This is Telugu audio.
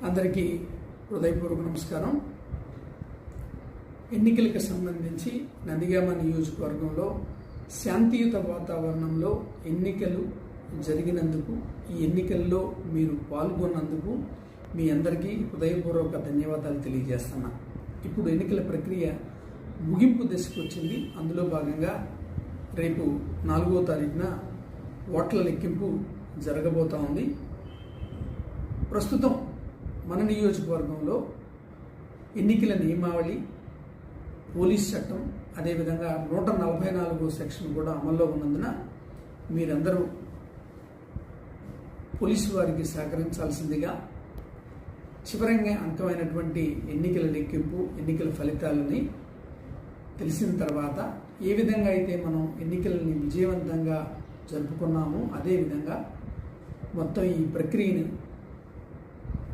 అందరికీ హృదయపూర్వక నమస్కారం. ఎన్నికలకు సంబంధించి నందిగామ నియోజకవర్గంలో శాంతియుత వాతావరణంలో ఎన్నికలు జరిగినందుకు, ఈ ఎన్నికల్లో మీరు పాల్గొన్నందుకు మీ అందరికీ హృదయపూర్వక ధన్యవాదాలు తెలియజేస్తున్నా. ఇప్పుడు ఎన్నికల ప్రక్రియ ముగింపు దశకు వచ్చింది. అందులో భాగంగా రేపు 4వ తారీఖున ఓట్ల లెక్కింపు జరగబోతా ఉంది. ప్రస్తుతం మన నియోజకవర్గంలో ఎన్నికల నియమావళి, పోలీస్ చట్టం, అదేవిధంగా 144వ సెక్షన్ కూడా అమల్లో ఉన్నందున మీరందరూ పోలీసు వారికి సహకరించాల్సిందిగా, చివరంగా అంకమైనటువంటి ఎన్నికల లెక్కింపు, ఎన్నికల ఫలితాలని తెలిసిన తర్వాత ఏ విధంగా అయితే మనం ఎన్నికలని విజయవంతంగా జరుపుకున్నామో అదేవిధంగా మొత్తం ఈ ప్రక్రియని